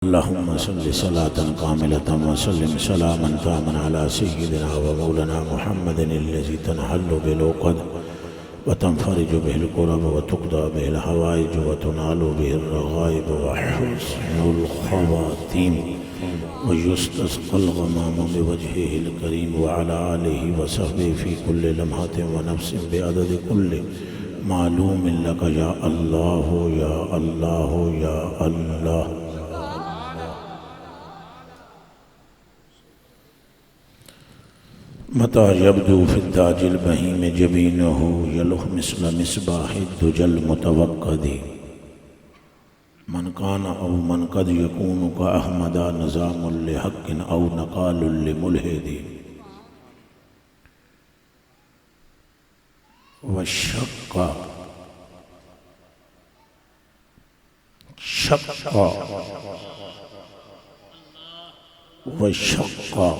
अल्लाहुम्मा सल्लि सलातन कामिलतन व सल्लिम सलामन तामन अला सय्यिदिना व मौलाना मुहम्मदिन अल्लज़ी तनहल्लु बिल उक़द व तनफ़रिजु बिहिल कुरब व तुक़दा बिहिल हवाइज व तुनालु बिहिर रग़ाइब व हुस्नुल ख़वातीम व युस्तस्क़ल ग़मामु बिवजहिहिल करीम व अला आलिहि व सहबिहि फ़ी कुल्लि लम्हतिन व नफ़्सिन बिअददि कुल्लि मालूमिन लक या अल्लाह या अल्लाह या अल्लाह। मता यब्दू फिद्दाजिल बहीम जबीनहु यलुह मिस्ल मिस्बाहिद्दुजल मुतवक्कदी मन काना औ मन कद यकूनु का अहमदा निज़ामुल लिहक्किन औ नकालुल लिमुल्हिदी वशक्का शक्का वशक्का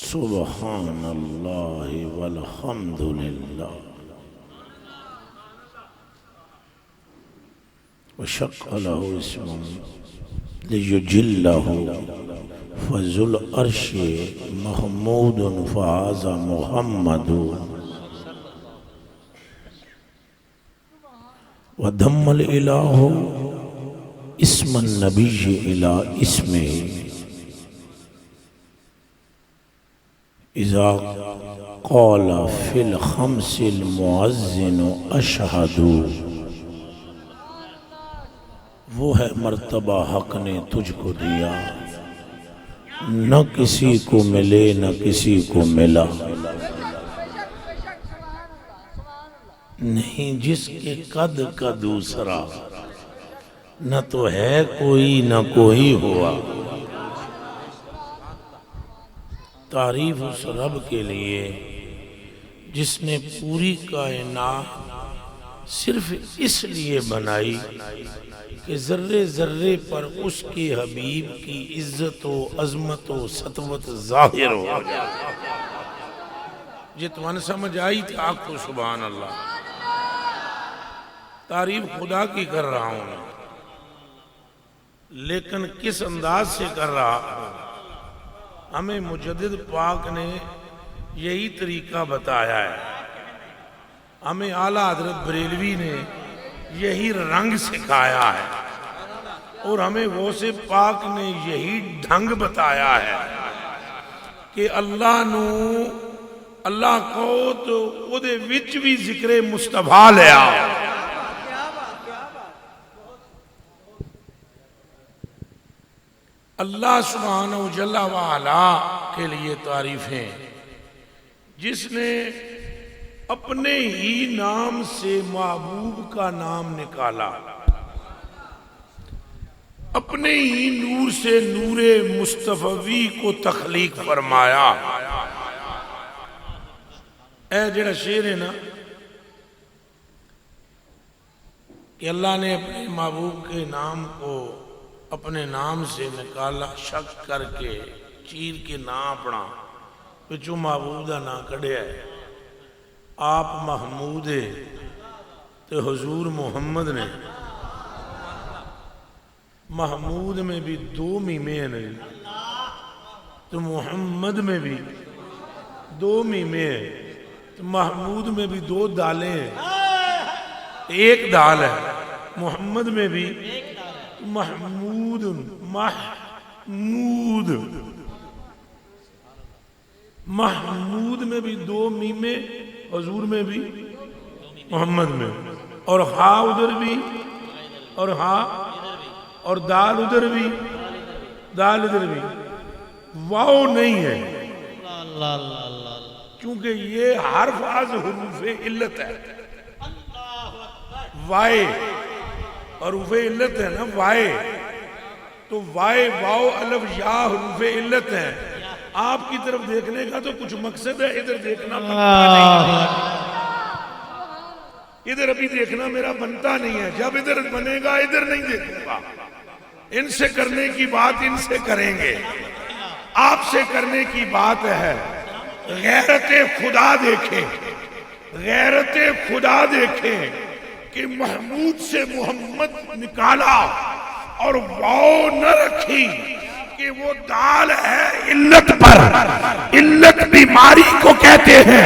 सुब्हानल्लाहि वल्हम्दुलिल्लाह वशक्का लहु इस्मुन लियुजिल्लहु फजुल अर्शि महमूदुन फ़हाज़ा मुहम्मदुन व दम्मल इलाहु इस्मन नबिय्य इला इस्मिही इज़ा क़ाल फ़िल ख़म्सिल मुअज़्ज़िनु अशहदु। वो है मर्तबा हक़ ने तुझको दिया, न किसी को मिले न किसी को मिला, नहीं जिसके कद का दूसरा, न तो है कोई न कोई हुआ। तारीफ उस रब के लिए जिसने पूरी कायनात सिर्फ इसलिए बनाई कि ज़र्रे ज़र्रे पर उसके हबीब की इज्जत व अज़मत व सतवत ज़ाहिर हो जाए। ये तुम्हें समझ आई थी आपको? सुभान अल्लाह। तारीफ खुदा की कर रहा हूँ, लेकिन किस अंदाज से कर रहा हूँ? हमें मुजद्दिद पाक ने यही तरीका बताया है, हमें आला हज़रत बरेलवी ने यही रंग सिखाया है, और हमें गौसे पाक ने यही ढंग बताया है कि अल्लाह नू अल्लाह कहो तो उहदे विच भी जिक्रे मुस्तफा ले आओ। अल्लाह सुब्हानहू जल्ला व अला के लिए तारीफें, जिसने अपने ही नाम से महबूब का नाम निकाला, अपने ही नूर से नूरे मुस्तफवी को तख्लीक फरमाया। ऐ जेड़ा शेर है ना कि अल्लाह ने अपने महबूब के नाम को अपने नाम से निकाला, शक करके चीर के ना अपना पिछू महबूब का ना कढ़िया है। आप महमूद है तो हुजूर मोहम्मद ने, महमूद में भी दो मीमे हैं तो मोहम्मद में भी दो मीमे हैं, तो महमूद में भी दो दालें हैं, एक दाल है। मोहम्मद में भी महमूद महमूद, महमूद में भी दो मीमे, हुजूर में भी मोहम्मद में, और हा उधर भी और हा, और दाल उधर भी दाल इधर भी, वाओ नहीं है क्योंकि ये हर्फ आज हुरूफे इल्लत है। वाए और उफे इल्लत है ना, वाए तो वाए वाओ अलफ या हुरूफे इल्लत है। आपकी तरफ देखने का तो कुछ मकसद है, इधर देखना बनता नहीं, इधर अभी देखना मेरा बनता नहीं है। जब इधर बनेगा इधर नहीं देखूंगा। इनसे करने की बात इनसे करेंगे, आपसे करने की बात है। गैरत खुदा देखें, गैरत खुदा देखें कि महमूद से मोहम्मद निकाला और वाव न रखी कि वो दाल है इल्लत पर, इल्लत बीमारी को कहते हैं।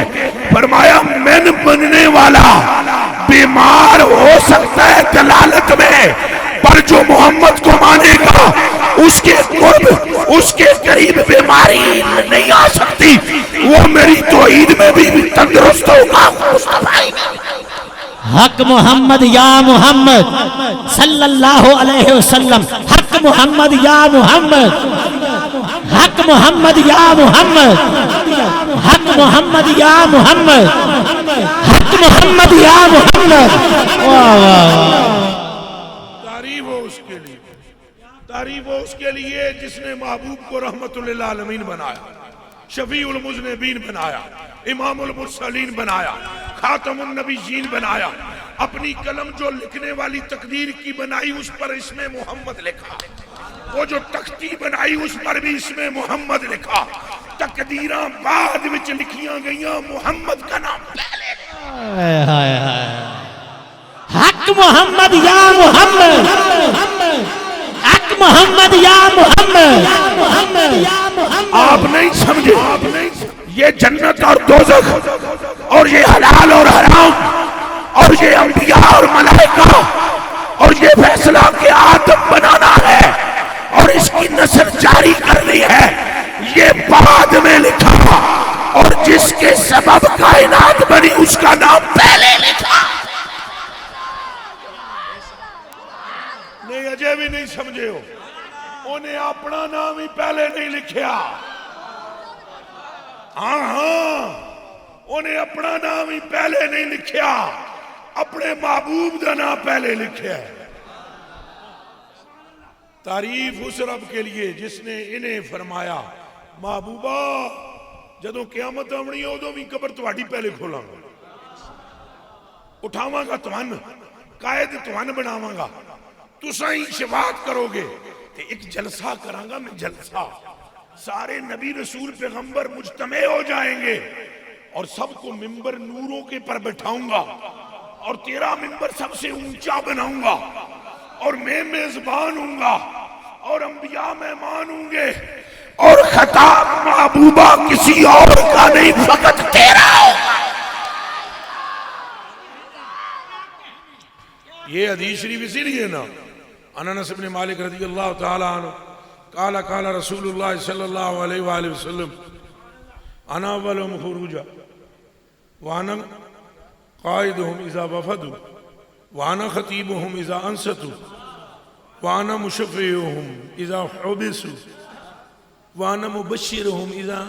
फरमाया मैन बनने वाला बीमार हो सकता है दलालत में, पर जो मोहम्मद को मानेगा उसके कुर्ब, उसके करीब बीमारी नहीं आ सकती। वो मेरी तौहीद में भी तंदुरुस्त होगा। हक मोहम्मद या मोहम्मद सल्लल्लाहु अलैहि वसल्लम, हक मोहम्मद या मोहम्मद, हक मोहम्मद या मोहम्मद, हक मोहम्मद या मोहम्मद, हक मोहम्मद या मोहम्मद। वाह वाह, तारीफ हो उसके लिए, तारीफ हो उसके लिए जिसने महबूब को रहमतुल आलमीन बनाया, शफीउल मुज़निबीन बनाया, इमामुल मुरसलीन बनाया, खातमुन नबीयीन बनाया। अपनी कलम जो लिखने वाली तकदीर की बनाई उस पर इसमें मोहम्मद लिखा, वो जो तख्ती बनाई उस पर भी इसमें मोहम्मद लिखा। तकदीरां बाद में लिखियां गईयां, मोहम्मद का नाम पहले। हक मोहम्मद या मोहम्मद, हक मोहम्मद या मोहम्मद। आप नहीं समझे, आप नहीं, ये जन्नत और दोज़ख और ये हलाल और हराम और ये अंबिया और मलाइका और ये फैसला के आदम बनाना है और इसकी नस्ल जारी करनी है, ये बाद में लिखा। और जिसके सबब कायनात बनी उसका नाम पहले लिखा। नहीं, अजय भी नहीं समझे हो, उन्हें अपना नाम ही पहले नहीं लिखा। हाँ हाँ, उन्हें अपना नाम ही पहले नहीं लिखा, अपने महबूब का नाम पहले लिखा है। तारीफ उस रब के लिए जिसने इन्हें फरमाया, महबूबा जदों क़यामत आनी है उदों भी कबर तुहाडी पहले खोलांगा, उठावांगा तुहान, कायद तुहान बनावांगा, तुसां ही शफाअत करोगे। ते एक जलसा करांगा मैं, जलसा, सारे नबी रसूल पैगंबर मुजतमे हो जाएंगे और सबको मिंबर नूरों के पर बैठाऊंगा और तेरा मिंबर सबसे ऊंचा बनाऊंगा और मैं मेजबान हूंगा और अंबिया मेहमान होंगे और खताब महबूबा किसी और का नहीं, फकत तेरा होगा। ये हदीस शरीफ इसीलिए ना, अनस इब्न मालिक रज़ियल्लाहु ताला अन्हु काला काला रसूलुल्लाह सल्लल्लाहु अलैहि वसल्लम अना अव्वलुहुम खुरूजा व अना काइदुहुम इज़ा वफदू व अना खतीबुहुम इज़ा अंसतू व अना मुशफ़्फ़िहुम इज़ा हुबिसू व अना मुबश्शिरुहुम इज़ा।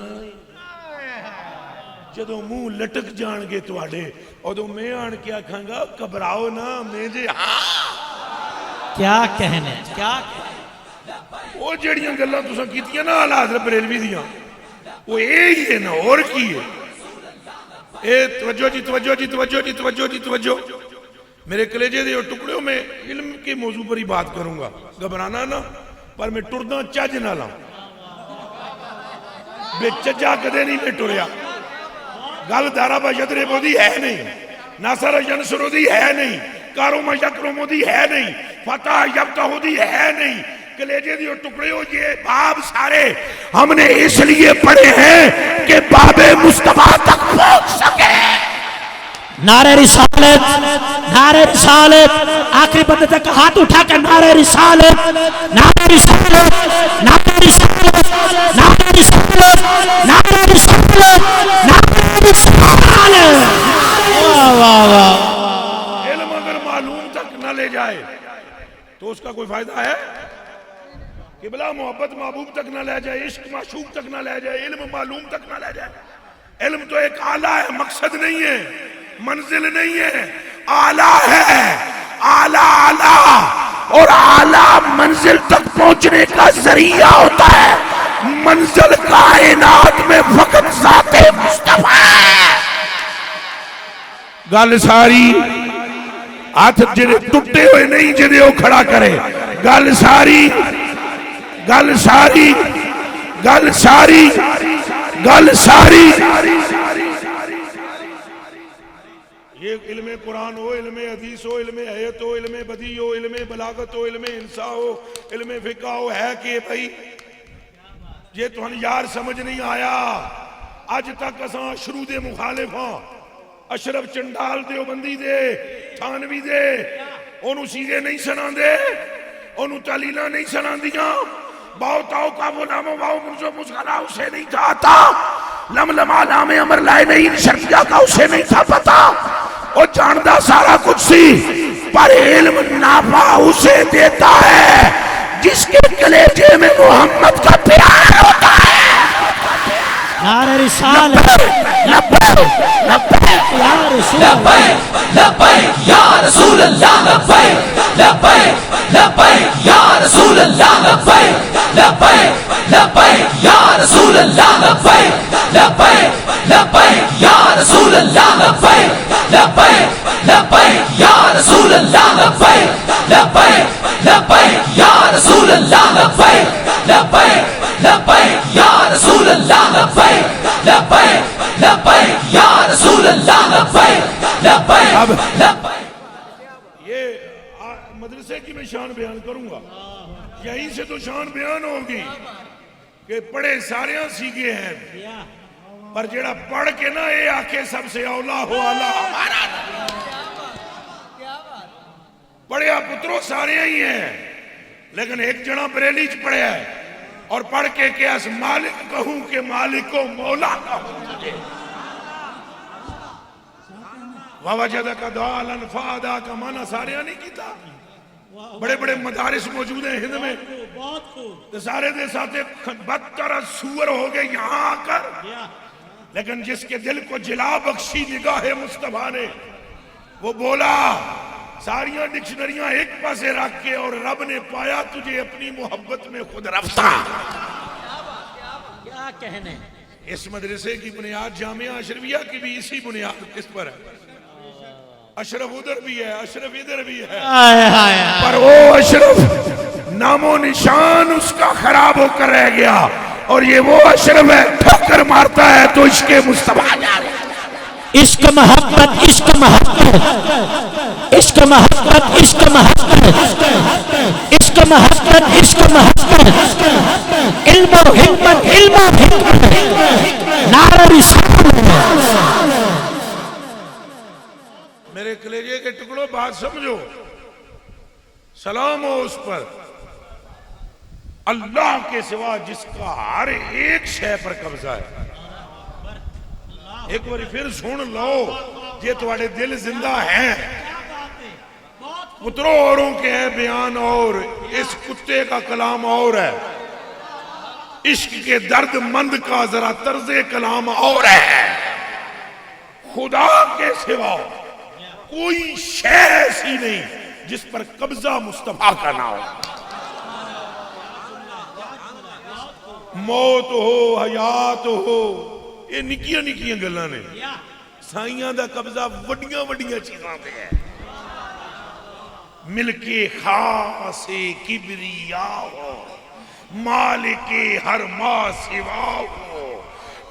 जदों मुंह लटक जाणगे तुहाडे उदों मैं आण के आखांगा घबराओ ना, मैं जे हाँ क्या कहने, क्या वो जड़ियां गल्लां तुसां कीतियां ना आला हज़रत बरेलवी दियां, वो यही है ना, और की है। ए तवज्जो जी, तवज्जो जी, तवज्जो जी, तवज्जो जी, तवज्जो। मेरे कलेजे दे टुकड़ों में इल्म के मौजू पर ही बात करूंगा, घबराना ना, पर मैं टुरदा चज ना ला, बेचजा कदे नहीं मैं टुरया। गल दारा बजदरे बोदी है नहीं, नासर यनसुरुदी है नहीं, कारोमा यकरुमुदी है नहीं, फतह यफ्तहुदी है नहीं। कलेजे दियो टुकड़े हो, ये बाब सारे हमने इसलिए पढ़े हैं कि बाबे मुस्तफा तक पहुंच सके। नारे रिसालत, नारे रिसालत, आखिरी बंदे तक हाथ उठा कर नारे रिसालत, नारे रिसालत, नारे रिसालत, नारे रिसालत, नारे रिसालत, नारे रिसालत। वाह वाह वाह। इल्म अगर मालूम तक न ले जाए तो उसका कोई फायदा है? किबला मोहब्बत महबूब तक न ले जाए, इश्क माशूक तक न ले जाए, इल्म मालूम तक न ले जाए। इल्म तो एक आला है, मकसद नहीं है, मंजिल नहीं है, आला है, आला आला, और आला मंजिल तक पहुंचने का जरिया होता है। मंजिल कायनात में फकत ज़ाते मुस्तफा है। गल सारी हाथ जिहड़े टुटे हुए नहीं, जिहड़े वो खड़ा करे। गल सारी, गल सारी, गल सारी, गल सारी। ये इल्मे कुरान हो, इल्मे हदीस हो, इल्मे हयत हो, इल्मे बदी हो, इल्मे बलागत हो, इल्मे इंसा हो, इल्मे फिका हो, है कि भाई ये तुहानू यार समझ नहीं आया। अज तक असां अशरू दे मुखालिफ हां, अशरफ चंडाल देवबंदी दे थानवी दे ओनू सीधे नहीं सुनांदे, ओनू तलीला नहीं सुनांदियां। बाओ ताओ का वो नामो बाओ मुझो मुस्कला उसे नहीं था आता, लमलमा लामे अमर लाए नहीं शर्फिया का उसे नहीं था पता। वो जानता सारा कुछ सी पर इल्म नाफा उसे देता है जिसके कलेजे में मोहम्मद का प्यार होता है। नारे रिसालत लब्बैक या रसूल लब्बैक या रसूल अल्लाह लब्बैक लब्बैक या रसूल अल्लाह लब्बैक लब्बैक या रसूल अल्लाह लब्बैक लब्बैक या रसूल अल्लाह लब्बैक लब्बैक या रसूल अल्लाह लब्बैक या रसूल अल्लाह लब्बैक या रसूल अल्लाह लब्बैक या रसूल अल्लाह लब्बैक। ये मदरसे की मैं शान बयान करूंगा, यहीं से तो शान बयान होगी कि पढ़े सारे सीखे हैं, पर जेड़ा पढ़ के ना ये आके सबसे औला हो आला हमारा। पढ़िया पुत्रों सारे ही हैं, लेकिन एक जना बरेली च पढ़िया है और पढ़ के क्या मालिक कहूं कि मालिक को मौला कहूं। वावजदा का दालन फादा का माना सारे नहीं किया। बड़े बड़े मदारिस मौजूद हैं हिंद में, तो सारे दे साथे बदतर सुअर हो गए यहाँ आकर। लेकिन जिसके दिल को जिला बख्शी निगाहे मुस्तफा ने, वो बोला सारियां डिक्शनरियां एक पासे रख के और रब ने पाया तुझे अपनी मोहब्बत में खुद रफ्ता। क्या कहने। इस मदरसे की बुनियाद जामिया अशरफिया की भी इसी बुनियाद किस पर है। अशरफ उधर भी है, अशरफ इधर भी है, पर वो अशरफ नामो निशान उसका खराब होकर रह गया और ये वो अशरफ है ठोकर मारता है तो इसके मुस्तफा इश्क मोहब्बत इश्क मोहब्बत इश्क मोहब्बत इश्क मोहब्बत इश्क मोहब्बत इश्क मोहब्बत इल्म हिम्मत इल्म हिम्मत नारे रिसालत। मेरे कलेजे के टुकड़ों बात समझो, सलाम हो उस पर अल्लाह के सिवा जिसका हर एक शय पर कब्जा है। एक बार फिर सुन लो, ये तुम्हारे दिल जिंदा हैं। पुत्रों औरों के है बयान और इस कुत्ते का कलाम और है, इश्क के दर्द मंद का जरा तर्जे कलाम और है। खुदा के सिवा कोई शय ऐसी नहीं जिस पर कब्जा मुस्तफा का ना हो। मौत हो हयात हो ये निक्कियां निक्कियां गल्लां ने, साइयां दा कब्जा वड्डियां वड्डियां चीजां ते है। मिलके खासे किबरिया हो, मालिके हर मा सिवा हो,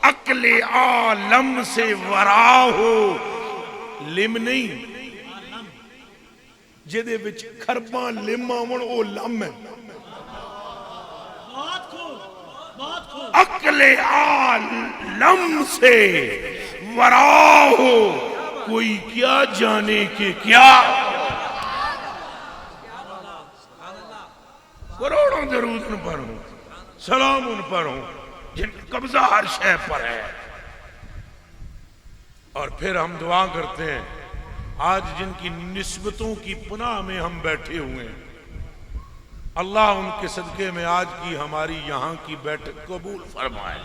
अकले आलम से वरा हो। लिम नहीं जिहदे विच खरबां लिम आवन ओ लम है। अकले आलम से वरा हो, कोई क्या जाने के क्या। करोड़ों दरूद उन पर हो, सलाम उन पर हो जिनका कब्जा हर शय पर है। और फिर हम दुआ करते हैं आज जिनकी निस्बतों की पनाह में हम बैठे हुए हैं, अल्लाह उनके सदके में आज की हमारी यहां की बैठक कबूल फरमाए।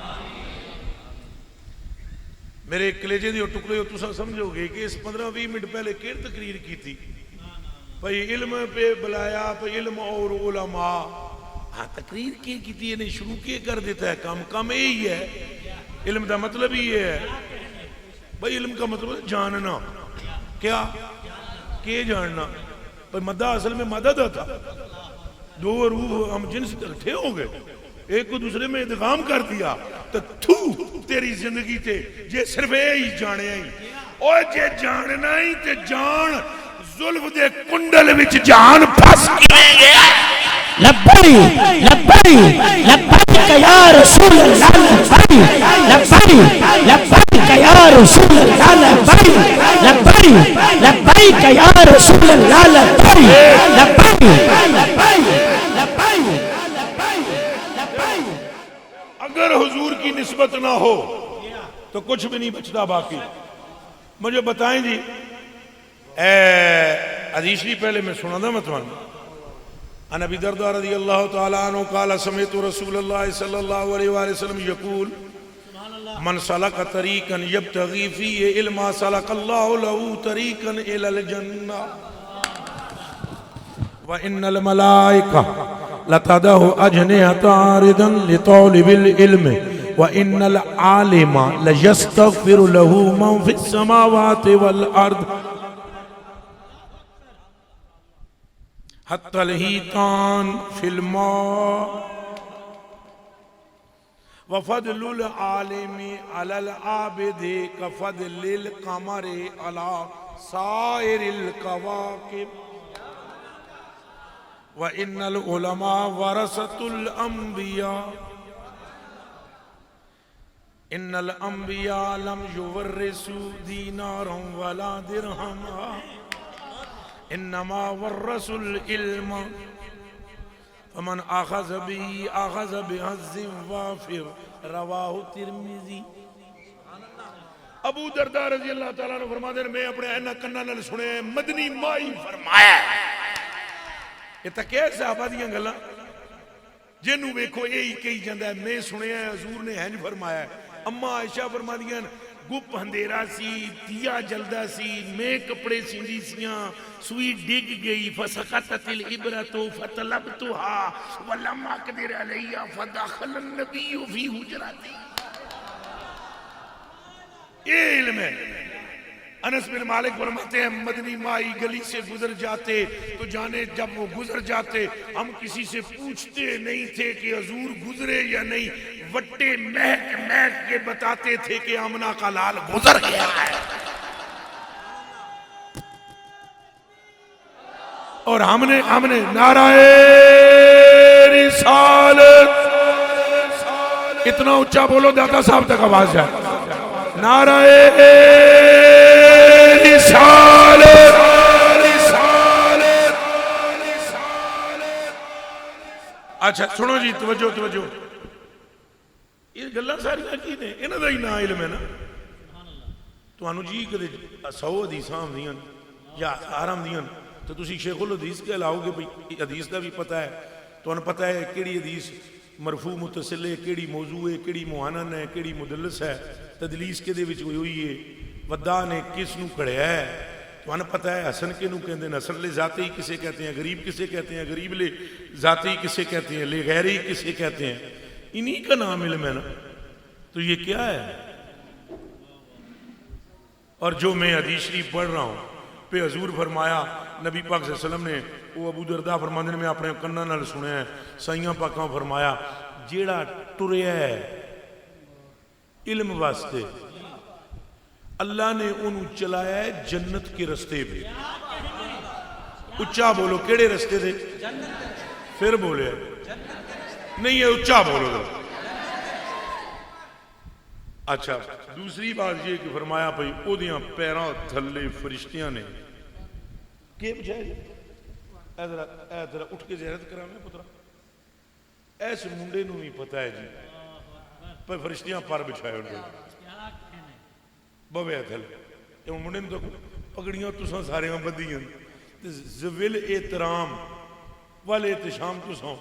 मेरे कलेजे दे टुकड़े हो, तुसा समझोगे कि इस 15-20 मिनट पहले केर तकरीर की थी भाई इल्म पे बुलाया, भाई इल्म और उलमा। हाँ तकरीर की थी, नहीं शुरू के कर देता है काम। काम यही है, इल्म का मतलब ही है भाई, इल्म का मतलब जानना। क्या के जानना भाई, मदा असल में मदद था। दो रूह हम जिन्स इकट्ठे हो गए, एक को दूसरे में इदगाम कर दिया तो थू तेरी जिंदगी थे जे सिर्फ यही जाने ही ओ जे जानना ही ते जान जुल्फ दे कुंडल विच जान फस किवें गया। लब्बई लब्बई लब्बई या रसूल अल्लाह, लब्बई लब्बई लब्बई या रसूल अल्लाह, लब्बई लब्बई लब्बई या रसूल अल्लाह, लब्बई लब्बई लब्बई लब्बई। अगर हुजूर की निस्बत ना हो तो कुछ भी नहीं बचता बाकी। मुझे बताएं जी, हदीस भी पहले मैं सुना था मैं तुम्हें। अन अबी दरदा रज़ियल्लाहु तआला अन्हु क़ाल समिअतु रसूलल्लाह सल्लल्लाहु अलैहि वसल्लम यक़ूल मन सलक तरीक़न यब्तग़ी फ़ीहि इल्मा सलकल्लाहु लहू तरीक़न इलल जन्नह व इन्नल मलाइका लतदअु अजनिहता रिदन लितालिबिल इल्म व इन्नल आलिमा लयस्तग़फ़िरु लहू मन फ़िस समावाति वल अर्द हत्तल हीतान फिल मा व फदलुल आलिमी अलल आबिदी कफदलिल कमरि अला साइरिल कवाकिब व इन्नल उलमा वरसतुल अंबिया इन्नल अंबिया लम युवर्रिसु दीनारम वला दिरहमा इन्नमा वर्रसुल इल्म फमन अखज़ बिही अखज़ बिहज़्ज़िन वाफिर रवाहु तिर्मिज़ी। अबू दरदा रज़ी अल्लाह तआला ने फरमाते हैं मैं अपने ऐना कन्ना नाल सुने मदनी माई फरमाया। ये तो क्या सहाबा दियां गल्लां जिन्नू वेखो यही कही जाता है मैं सुनिया हजूर ने है नहीं फरमाया। अम्मा आयशा फरमादियां गुप अंधेरा सी दिया जलदा सी मैं कपड़े सींदी सियां सुई डिग गई फसकततिल इबरतु फतलबतुहा वलम अक़दिर अलैहा फदखल नबी फी हुजरती। ये इल्म है। अनस बिन मालिक फरमाते हैं मदनी माई गली से गुजर जाते तो जाने जब वो गुजर जाते हम किसी से पूछते नहीं थे कि हजूर गुजरे या नहीं, वट्टे महक महक के बताते थे कि आमना का लाल गुजर गया है। और हमने हमने नाराए रिसालत, इतना ऊंचा बोलो दाता साहब तक आवाज है, नाराए रिसालत। अच्छा सुनो जी, तवज्जो तवज्जो, ये गल्लां सारियां की ने इन्हां दा ही ना इल्म है ना। तुहानू जी कदे 100 हदीसां आउंदियां या 1000 आउंदियां तो तुसी शेखुल हदीस के लाओगे भाई हदीस का भी पता है, तुहानू पता है किहड़ी हदीस मरफू मुतसिल है, किहड़ी मौजू है, किहड़ी मुआनन है, किहड़ी मुदल्लस है, तदलीस किहदे विच होई हुई है, वद्दा ने किस नू खड़िया है, तुहानू पता है हसन किनू कहते हैं, हसन ले जाती किसे कहते हैं, गरीब किसे कहते हैं, गरीब ले जाती किसे कहते हैं, ले गैरी किसे कहते हैं, इन्हीं का नाम इल्म है ना। तो ये क्या है। और जो मैं हदीस शरीफ पढ़ रहा हूं पे हजूर फरमाया नबी पाक सल्लल्लाहु अलैहि वसल्लम ने वो अबू दरदा फरमाते ने मैं अपने कन्ना नाल सुनिया है, साइयां पाकां फरमाया जेड़ा टुरिया है इल्म वास्ते अल्लाह ने उन्होंने चलाया है जन्नत के रस्ते पे। उच्चा बोलो केड़े रस्ते थे, फिर बोले नहीं है उच्चा बोलो। अच्छा दूसरी बात ये कि फरमाया भाई ओदियां पैरां थल्ले फरिश्तियां ने के बजाए जरा उठ के ज़ियारत करावे पुत्रा, ऐस मुंडे नूं नहीं पता है जी पर फरिश्तियां पर बिछाए उन्होंने बवे थले मुंडे तो पगड़ियां तुसा सारे बधियां ज़विल एहतराम वाले एहतशाम तुसा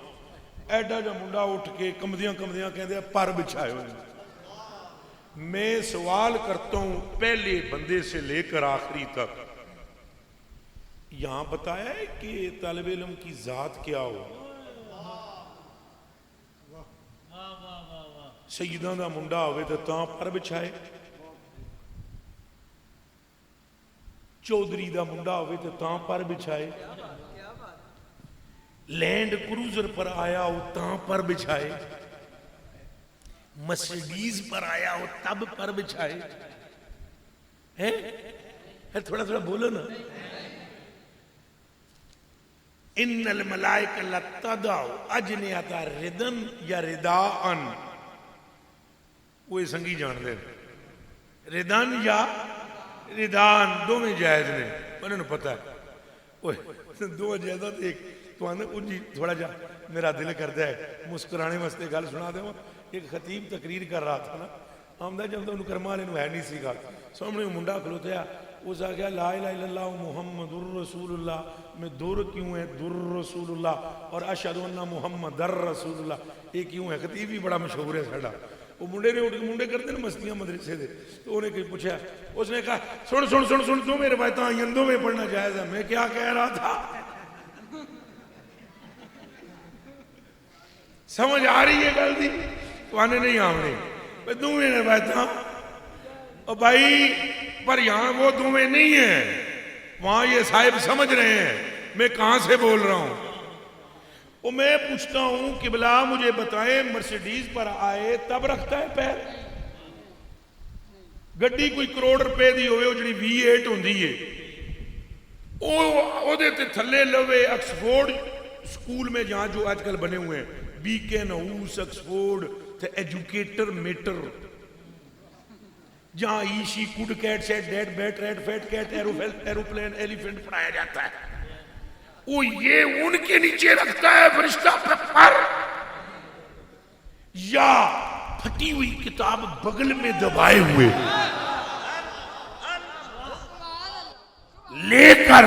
एडा जा मुंडा उठ के कमदियां कमदियां कहते पर बिछाए। मैं सवाल करता हूं पहले बंदे से लेकर आखिरी तक, यहां बताया है कि तालिब इल्म की जात क्या हो। सईदां दा मुंडा होवे तो तां पर बिछाए, चौधरी दा मुंडा होवे तो तां पर बिछाए, लैंड क्रूजर पर आया हो तां पर बिछाए, मर्सिडीज पर आया हो तब पर बिछाए है थोड़ा थोड़ा बोलो ना। इन्नल मलाइका लतदाउ अजनिहता रिदन या रिदाअन, वो संगी जान दे रिदन या रिदान दोवें जायज ने, उन्होंने पता है ओए दो जायदा एक तो आने उनकी थोड़ा जा मेरा दिल करता है मुस्कुराने वास्ते गल सुना दे। एक खतीब तकरीर कर रहा था ना, आमदा जब उन्होंने कर्मा वाले है नहीं सी गल, सामने मुंडा खलोत्या, उस आख्या ला इलाहा इल्लल्लाह मुहम्मदुर रसूलुल्लाह, में दुर क्यों है दुर रसूलुल्लाह और अशहदु अन्ना मुहम्मदर रसूलुल्लाह, ये क्यों है? खतीब भी बड़ा मशहूर है साडा। वो मुंडे ने उठ मुंडे करते ना मस्तियां मदरसे दे, तो उन्हें कहीं पूछा, उसने कहा सुन सुन सुन सुन दो मेरे रवायत आई दो में पढ़ना जायज है। मैं क्या कह रहा था? समझ आ रही है गल दी? तुआने नहीं आवने दोवें रवायत और भाई, पर यहां वो दोवें नहीं है, वहां ये साहिब समझ रहे हैं मैं कहां से बोल रहा हूं। वो मैं पूछता हूं किबला मुझे बताएं, मर्सिडीज पर आए तब रखता है पैर? गड्डी कोई करोड़ रुपए दी होवे, वो जी V8 होंदी है, ओदे ते थल्ले लवे ऑक्सफोर्ड स्कूल में जहां जो आजकल बने हुए हैं, बीकन हाउस ऑक्सफोर्ड ते एजुकेटर मेटर, जहां ईशी कुड cat set date bat red fat cat aeroplane elephant पढ़ाया जाता है, वो ये उनके नीचे रखता है फरिश्ता पर, या फटी हुई किताब बगल में दबाए हुए लेकर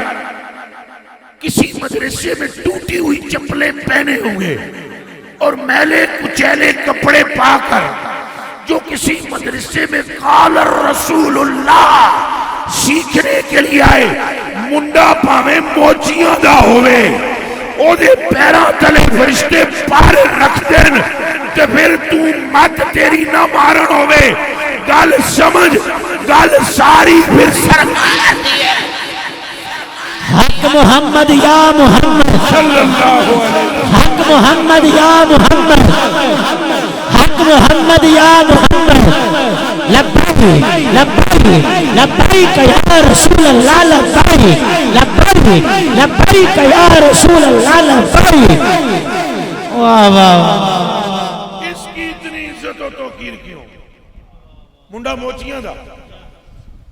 किसी मदरसे में टूटी हुई चप्पलें पहने हुए और मैले कुचैले कपड़े पाकर जो किसी मदरसे में कालर रसूलुल्लाह सीखने के लिए आए, मुंडा भावे मोचियां दा होवे, ओदे पैरां तले फरिश्ते पर रख देन ते फिर तू मत तेरी ना मारन होवे। गल समझ, गल सारी फिर सरकार दी है। हक मोहम्मद या मोहम्मद सल्लल्लाहु अलैहि हक मोहम्मद या मोहम्मद हक मोहम्मद या मोहम्मद। लब्बैक लब्बैक लब्बैक या रसूल अल्लाह, लब्बैक लब्बैक लब्बैक या रसूल अल्लाह, लब्बैक। वाह वाह, इसकी इतनी इज्जत और तौकीर क्यों? मुंडा मोचियां दा,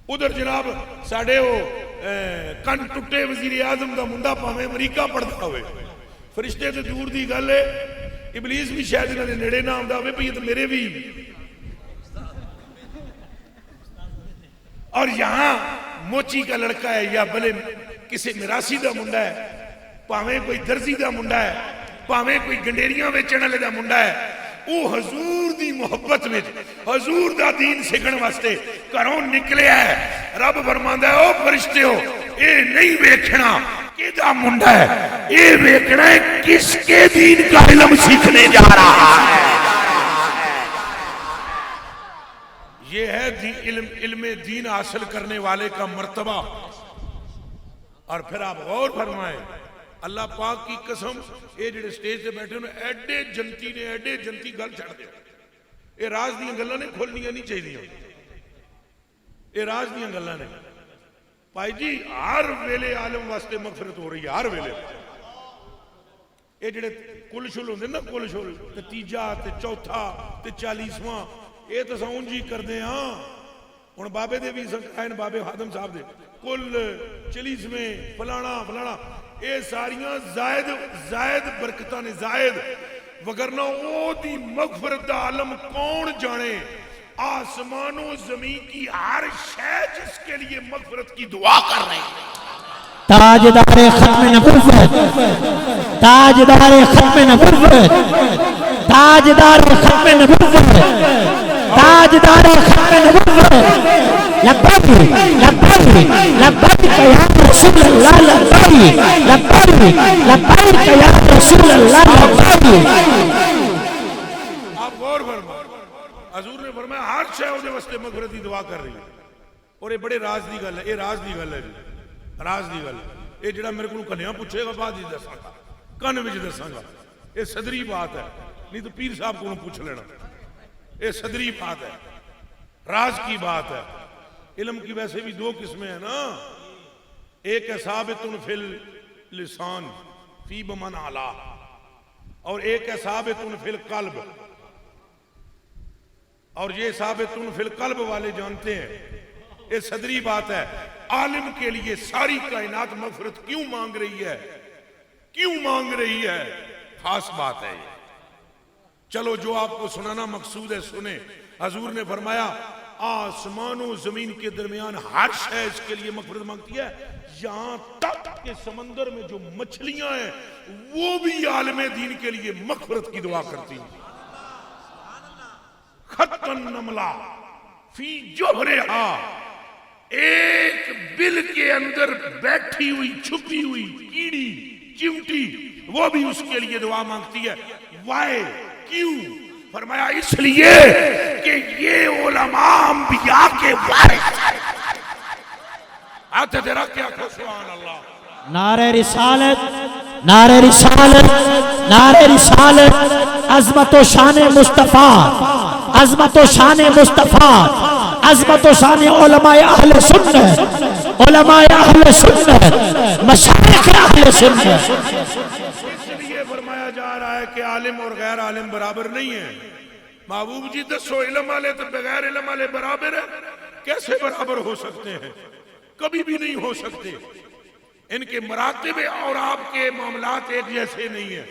उधर जनाब साडे वो कन टुटे वजीर आजम का मुंडा भावे अमरीका पढ़ता हो, फरिश्ते तो दूर की गल है, इबलीस भी शायद इन्होंने नेड़े ना आता हो, भई तो मेरे भी। और यहां मोची का लड़का है या भले किसी मिरासी का मुंडा है, भावे कोई दर्जी का मुंडा है, भावे कोई गंडेरियां बेचने वाले का मुंडा है, वो हजूर दी मोहब्बत में हजूर दा दीन सीखने वास्ते घरों निकले है। रब फरमांदा है ओ फरिश्ते हो, ये नहीं वेखना किदा मुंडा है, ये वेखना है किसके दीन का इल्म सीखने जा रहा है। ये है इल्म दीन हासिल करने वाले का मर्तबा। और फिर आप गौर फरमाएं, अल्लाह पाक की कसम, ये जो स्टेज से बैठे ने एडे जनती गल छड़ दे, ये राज दी गल्लां ने खोलनियां नहीं चाहिए, ये राज दी गल्लां ने। भाई जी हर वेले आलम वास्ते मगफरत हो रही है, हर वेले। ये जेडे कुल शुल होंदे ना, कुल शुल ते तीजा ते चौथा ते 40वां, ये तो साउंड जी करते हाँ। हुण बाबे दे भी आए ने, बाबे हादम साहब दे कुल 40वें फलाना फलाना, ये सारियां जायद जायद बरकतां ने, जायद, वगरना ओदी मगफरत दा आलम कौन जाने। आसमानों जमीन की हर शय जिसके लिए मगफरत की दुआ कर रहे हैं। ताजदारे खत्म नबुव्वत, ताजदारे खत्म नबुव्वत, ताजदारे खत्म नबुव्वत, ताजदारे खत्म नबुव्वत। लब्बैक लब्बैक लब्बैक या रसूल अल्लाह, लब्बैक लब्बैक लब्बैक या रसूल अल्लाह, लब्बैक। आप गौर फरमा, हजूर ने फरमाया हर शय उहदे वास्ते मगफरत दी दुआ कर रही है। और ये बड़े राज दी गल है, ये राज दी गल है जी, राज दी गल। ये जिहड़ा मेरे को कन्या पूछेगा बाद ही दसांगा, कन विच दसांगा, ये सदरी बात है, नहीं तो पीर साहब को पूछ लेना। ये सदरी बात है, राज की बात है। इल्म की वैसे भी दो किस्में हैं ना, एक है साबितुन फिल लिसान फी बमन आला, और एक है साबितुन फिल कल्ब। और ये साबितुन फिल कल्ब वाले जानते हैं, ये सदरी बात है। आलिम के लिए सारी कायनात मगफिरत क्यों मांग रही है, क्यों मांग रही है, खास बात है ये। चलो जो आपको सुनाना मकसूद है सुने। हजूर ने फरमाया आसमानों जमीन के दरमियान हर शय इसके लिए मगफिरत मांगती है, यहां तक के समंदर में जो मछलियां हैं वो भी आलिम दीन के लिए मगफिरत की दुआ करती हैं। खत्तन नमला फी जोहरेहा, एक बिल के अंदर बैठी हुई छुपी हुई कीड़ी चिमटी वो भी उसके लिए दुआ मांगती है। वाय क्यों? फरमाया इसलिए कि ये उलमा अंबिया के वारिस हैं। आते तेरा क्या सुभान अल्लाह। नारे रिसालत, नारे रिसालत, नारे रिसालत, अज़मत व शान मुस्तफ़ा, अज़मत व शान मुस्तफ़ा, अज़मत व शान उलमाए अहले सुन्नत, उलमाए अहले सुन्नत, मशाइख अहले सुन्नत। इसलिए फरमाया जा रहा है कि आलिम और गैर आलिम बराबर नहीं है। महबूब जी दसो इल्म वाले तो बगैर इल्म वाले बराबर है? कैसे बराबर हो सकते हैं? कभी भी नहीं हो सकते। इनके मरातबे और आपके मामलात एक जैसे नहीं है।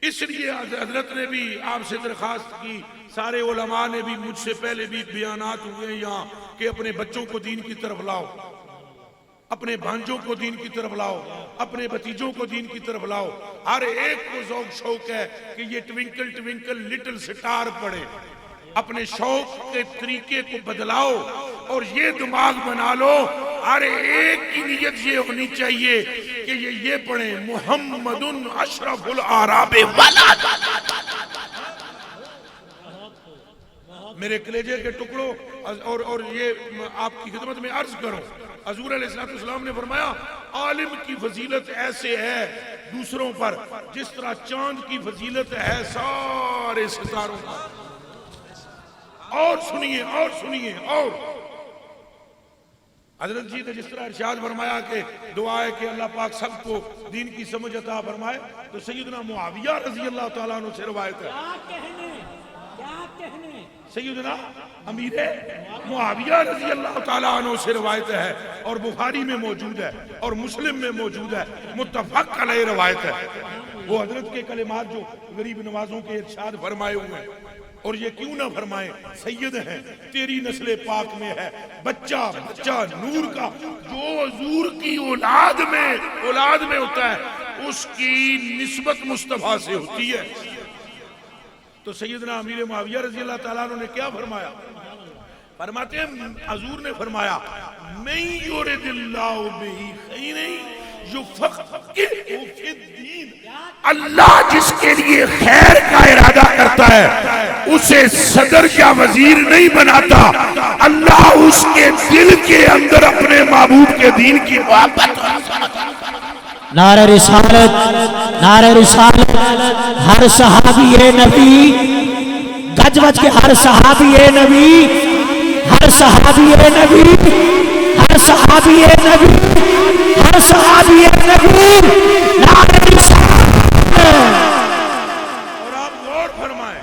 इसलिए हजरत ने भी आपसे दरखास्त की, सारे उलमा ने भी, मुझसे पहले भी बयानात हुए यहाँ कि अपने बच्चों को दीन की तरफ लाओ, अपने भांजों को दीन की तरफ लाओ, अपने भतीजों को दीन की तरफ लाओ। हर एक को शौक शौक है कि ये ट्विंकल ट्विंकल लिटिल स्टार पढ़े। अपने शौक के तरीके को बदलाओ और ये दिमाग बना लो, हर एक की नीयत ये होनी चाहिए कि ये पढ़े मुहम्मदुन अशरफुल आराबे वाला। मेरे कलेजे के टुकड़ों और ये आपकी खिदमत में अर्ज करूं, हजूर अलैहिस्सलाम ने फरमाया आलिम की फजीलत ऐसे है दूसरों पर जिस तरह चांद की फजीलत है सारे सितारों पर। और सुनिए और सुनिए, और हजरत जी ने जिस तरह इरशाद फरमाया कि दुआ है कि अल्लाह पाक सबको दीन की समझ अता फरमाए, तो सैयदना मुआविया रजी अल्लाह तआला अन्हु से रवायत है। सैयदना अमीर मुआविया रजी अल्लाह तआला अन्हु से रवायत है और बुखारी में मौजूद है और मुस्लिम में मौजूद है, मुत्तफक अलैह रवायत है। वो हजरत के कलिमात जो गरीब नवाजों के इरशाद फरमाए हुए हैं, और ये क्यों ना फरमाए, सैयद है तेरी नस्ले पाक में है बच्चा बच्चा नूर का, जो हजूर की औलाद में होता है उसकी निस्बत मुस्तफा से होती है। तो सैयदना अमीर मुआविया रज़ी अल्लाह ताला अन्हु ने क्या फरमाया? फरमाते हैं हजूर ने फरमाया मैं युरिदिल्लाहु बिही खैरन युफ़क़्क़िहु फ़िद्दीन, अल्लाह जिसके लिए खैर का इरादा करता है उसे सदर या वजीर नहीं बनाता, अल्लाह उसके दिल के अंदर अपने महबूब के दीन की मोहब्बत। नारे रिसालत, नारे रिसालत, हर सहाबी है नबी, गज गज के हर सहाबी है नबी, हर सहाबी है नबी, हर सहाबी है नबी, हर सहाबी है नबी। नारे रिसालत। और आप गौर फरमाएं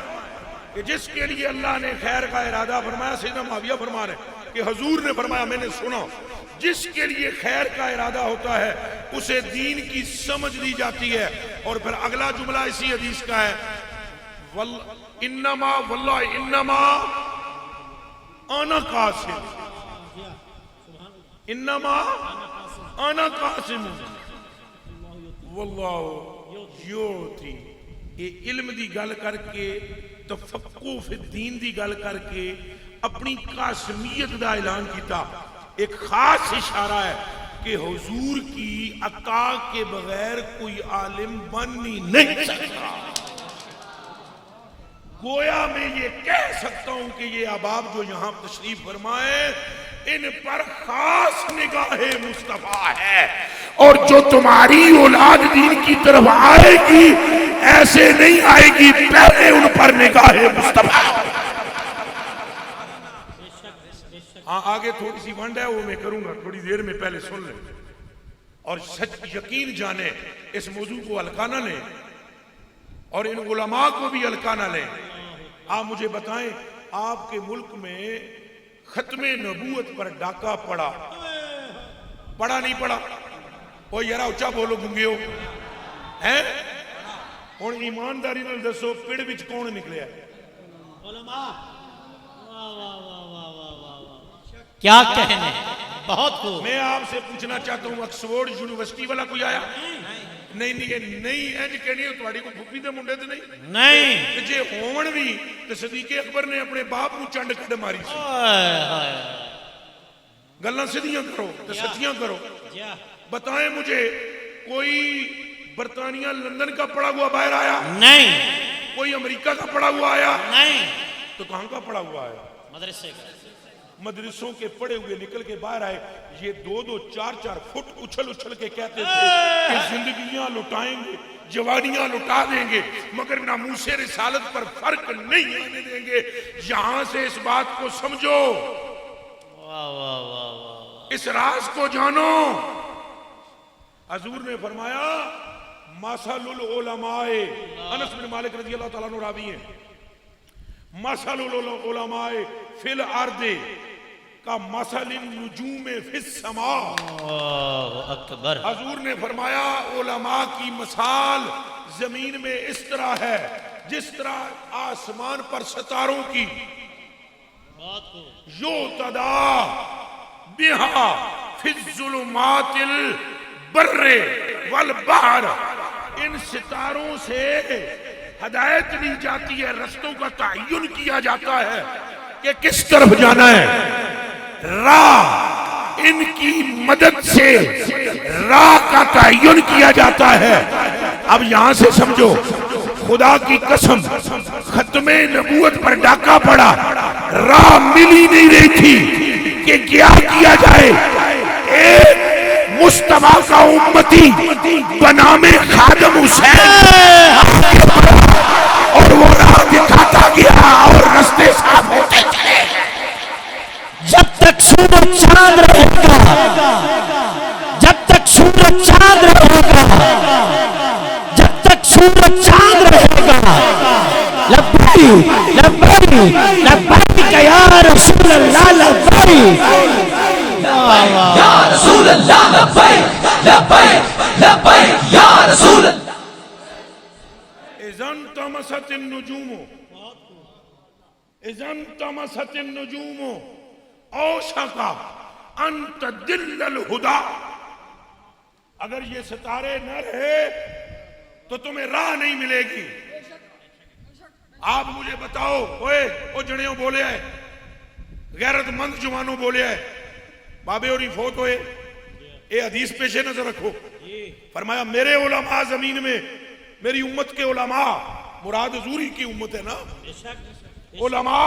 कि जिसके लिए अल्लाह ने खैर का इरादा फरमाया, सैयदना मुआविया फरमा रहे कि हजूर ने फरमाया, मैंने सुना, जिसके लिए खैर का इरादा होता है उसे दीन की समझ दी जाती है। और फिर अगला जुमला इसी हदीस का है, इन्नमा वल्लाहि इन्नमा आना कासिम, इन्नमा आना कासिम वल्लाहु युती। ये इल्म दी गल करके, तफक्कुह फी दीन दी गल करके अपनी कासमियत दा ऐलान किया। एक खास इशारा है कि हुजूर की अता के बगैर कोई आलिम बन ही नहीं सकता। गोया मैं ये कह सकता हूं कि ये अहबाब जो यहां तशरीफ फरमाए इन पर खास निगाहे मुस्तफा है, और जो तुम्हारी औलाद दीन की तरफ आएगी ऐसे नहीं आएगी, पहले उन पर निगाहे मुस्तफा। हाँ आगे थोड़ी सी वंड है, वो मैं करूंगा थोड़ी देर में, पहले सुन लें और सच यकीन जाने, इस मौजू को हल्का ना लें और इन उलमा को भी हल्का ना लें। आप मुझे बताएं, आपके मुल्क में खत्मे नबूवत पर डाका पड़ा नहीं पड़ा? ओ यारा उच्चा बोलो गुंगे हो हैं। हुण ईमानदारी नाल दसो, पिंड विच कौन निकलिया? क्या कहने, बहुत खूब। मैं आपसे पूछना चाहता हूं, ऑक्सफोर्ड यूनिवर्सिटी वाला कोई आया? नहीं नहीं इंज कहनी तुहाडी कोई फुफी दे मुंडे ते नहीं जे होवन भी ते सदीके अकबर ने अपने बाप नूं चंड कड मारी सी। गल्लां सीधियां करो ते सच्चियां करो। बताएं मुझे, कोई बरतानिया लंदन का पढ़ा हुआ बाहर आया? नहीं। कोई अमेरिका का पढ़ा हुआ आया? नहीं। तो कहां का पढ़ा हुआ आया? मदरसों के पढ़े हुए निकल के बाहर आए। ये 2-2, 4-4 फुट उछल के कहते थे कि जिंदगियां लुटाएंगे, जवानियां लुटा देंगे, मगर नामूसे रिसालत पर फर्क नहीं आने देंगे। यहां से इस बात को समझो, इस राज को जानो। हजूर ने फरमाया, मसलुल उलमाए, अनस बिन मालिक रज़ी अल्लाह तआला अन्हु रावी हैं, मसलुल उलमाए फिल अर्दे का मसलिन नुजूमे फिस समा। अकबर। हजूर ने फरमाया, उलमा की मिसाल जमीन में इस तरह है जिस तरह आसमान पर सितारों की। यो तदा बिहा फिज़्ज़ुलुमातिल बर्रे वल बहर, इन सितारों से हदायत दी जाती है, रस्तों का तयन किया जाता है कि किस तरफ जाना है। राह, इनकी मदद से राह का तयन किया जाता है। अब यहां से समझो, खुदा की कसम, खत्मे नबूवत पर डाका पड़ा, राह मिल ही नहीं रही थी कि क्या किया जाए। एक मुस्तफा का उम्मती बनामे खादम हुसैन और वो राह दिखाता गया और रास्ते साफ होते चले। जब तक सूरज चांद रहेगा, जब तक सूरज चांद रहेगा, जब तक सूरज चांद रहेगा, लब्बैक लब्बैक लब्बैक या रसूल अल्लाह, लब्बैक या रसूल अल्लाह, लब्बैक लब्बैक लब्बैक या रसूल अल्लाह। इज़न तमसतिन नुजूमो, इज़न तमसतिन नुजूमो औशका अन तदिल्लल हुदा। अगर ये सितारे न रहे तो तुम्हें राह नहीं मिलेगी। आप मुझे बताओ, ओए ओ जनेऊ बोले है, गैरतमंद जवानों बोले है, बाबे और फोत होए, ये हदीस पेशे नजर रखो। फरमाया, मेरे उलमा जमीन में, मेरी उम्मत के उलमा, मुराद हजूरी की उम्मत है ना, उलमा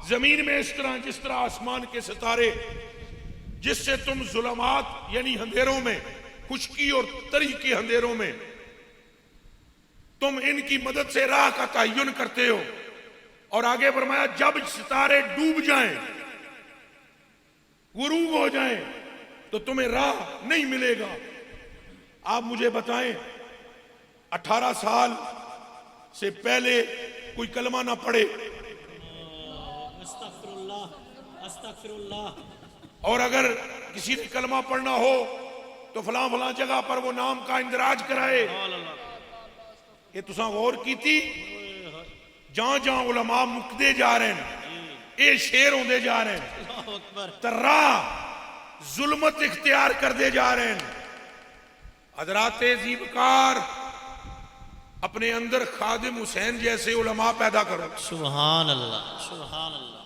जमीन में इस तरह जिस तरह आसमान के सितारे, जिससे तुम जुलमात यानी अंधेरों में, खुश्की और तरी के अंधेरों में तुम इनकी मदद से राह का तयन करते हो। और आगे फरमाया, जब सितारे डूब जाएं, गुरूब हो जाएं, तो तुम्हें राह नहीं मिलेगा। आप मुझे बताएं, 18 साल से पहले कोई कलमा ना पढ़े, और अगर किसी ने कलमा पढ़ना हो तो फलां फलां जगह पर वो नाम का इंदराज कराए। ये तुसा गौर की थी, जहां जहां उलमा मुकदे जा रहे हैं, ये शेर होंदे जा रहे हैं, तर्रा जुल्मत इख्तियार करते जा रहे हैं। हजराते जीवकार, अपने अंदर खादिम हुसैन जैसे उलमा पैदा करो। सुभान अल्लाह, सुभान अल्लाह।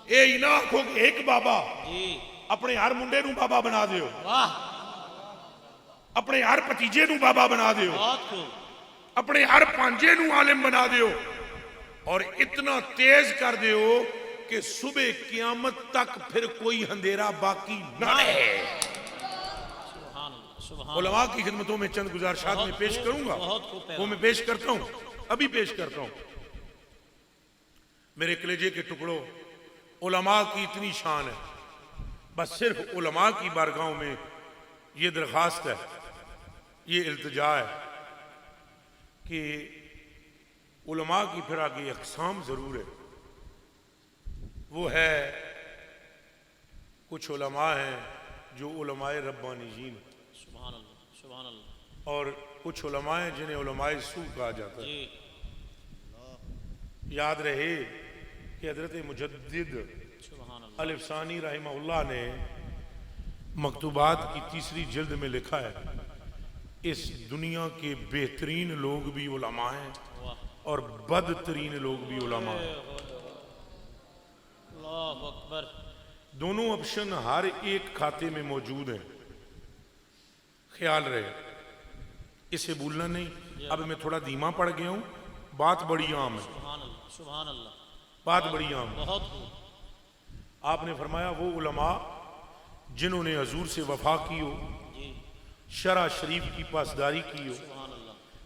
ये इना आखो कि एक बाबा अपने हर मुंडे नू बाबा बना दियो, अपने हर भतीजे नू बाबा बना दियो, अपने हर पांजे नू आलिम बना दियो, और इतना तेज कर दियो कि सुबह कियामत तक फिर कोई अंधेरा बाकी ना रहे। उलमा की खिदमतों में चंद गुजारिशात में पेश करूंगा, वो मैं पेश करता हूं, अभी पेश करता हूं। मेरे कलेजे के टुकड़ों, उलमा की इतनी शान है, बस सिर्फ उलमा की बारगाहों में ये दरख्वास्त है, ये इल्तिजा है कि उलमा की फिर आगे अक़साम ज़रूर है। वो है कुछ उलमा हैं जो उलमाए रब्बानीयीन, सुभान अल्लाह, सुभान अल्लाह, और कुछ उलमा हैं जिन्हें उलमाए सू कहा जाता है। याद रहे कि हज़रत मुजद्दिद अलिफ सानी रहमहुल्लाह ने मकतूबात की तीसरी जिल्द में लिखा है, इस दुनिया के बेहतरीन लोग भी उलमा हैं और बदतरीन लोग भी उलमा हैं। अल्लाहु अकबर। दोनों ऑप्शन हर एक खाते में मौजूद हैं, ख्याल रहे, इसे भूलना नहीं। अब मैं थोड़ा धीमा पड़ गया हूं, बात बड़ी आम है, सुभान अल्लाह, सुभान अल्लाह, बात बड़ी आम। बहुत खूब। आपने फरमाया वो उलमा जिन्होंने हजूर से वफा की हो, शरा शरीफ की पासदारी की हो,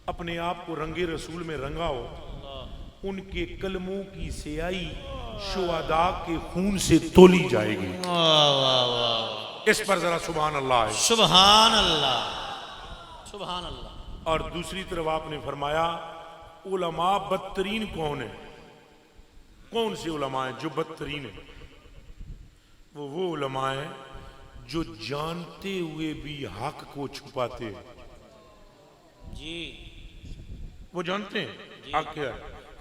अपने आप को रंगे रसूल में रंगा हो, उनके कलमों की सियाई शुहदा के खून से तोली जाएगी। इस पर जरा सुभान अल्लाह है। सुभान अल्लाह, सुभान अल्लाह। और दूसरी तरफ आपने फरमाया उलमा बदतरीन कौन है? कौन से उलमा है जो बदतरीन है? वो उलमा है जो जानते हुए भी हक को छुपाते हैं। जी, वो जानते हैं हक क्या है,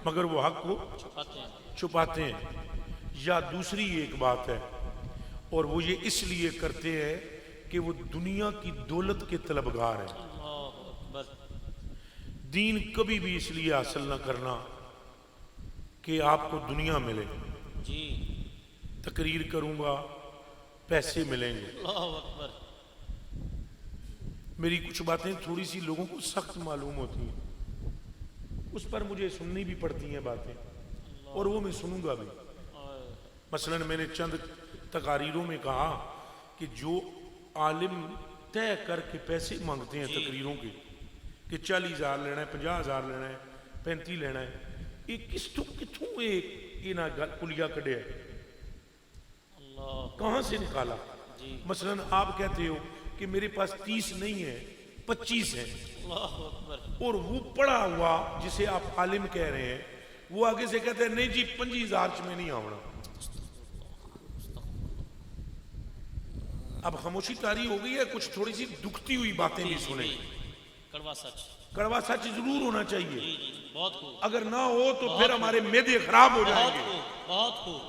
मगर वो हक को छुपाते हैं। या दूसरी एक बात है, और वो ये इसलिए करते हैं कि वो दुनिया की दौलत के तलबगार हैं। दीन कभी भी इसलिए हासिल न करना कि आपको दुनिया मिले, जी, तकरीर करूंगा पैसे मिलेंगे। अल्लाहु अकबर। मेरी कुछ बातें थोड़ी सी लोगों को सख्त मालूम होती हैं, उस पर मुझे सुननी भी पड़ती हैं बातें, और वो मैं सुनूंगा भी। मसलन मैंने चंद तकारीरों में कहा कि जो आलिम तय करके पैसे मांगते हैं तकरीरों के कि 40,000 लेना है, 50,000 लेना है, 35 लेना है, ये कितों ये ना कुलिया कड़े है, कहां से निकाला? मसलन आप कहते हो कि मेरे पास 30 नहीं है, 25 है, और वो पढ़ा हुआ जिसे आप आलिम कह रहे हैं वो आगे से कहते हैं नहीं जी 25,000 में नहीं आवना। अब खामोशी तारी हो गई है, कुछ थोड़ी सी दुखती हुई बातें भी सुने। कड़वा सच, कड़वा सच जरूर होना चाहिए। बहुत खूब। अगर ना हो तो फिर हमारे मेदे खराब हो जाएंगे। बहुत खूब।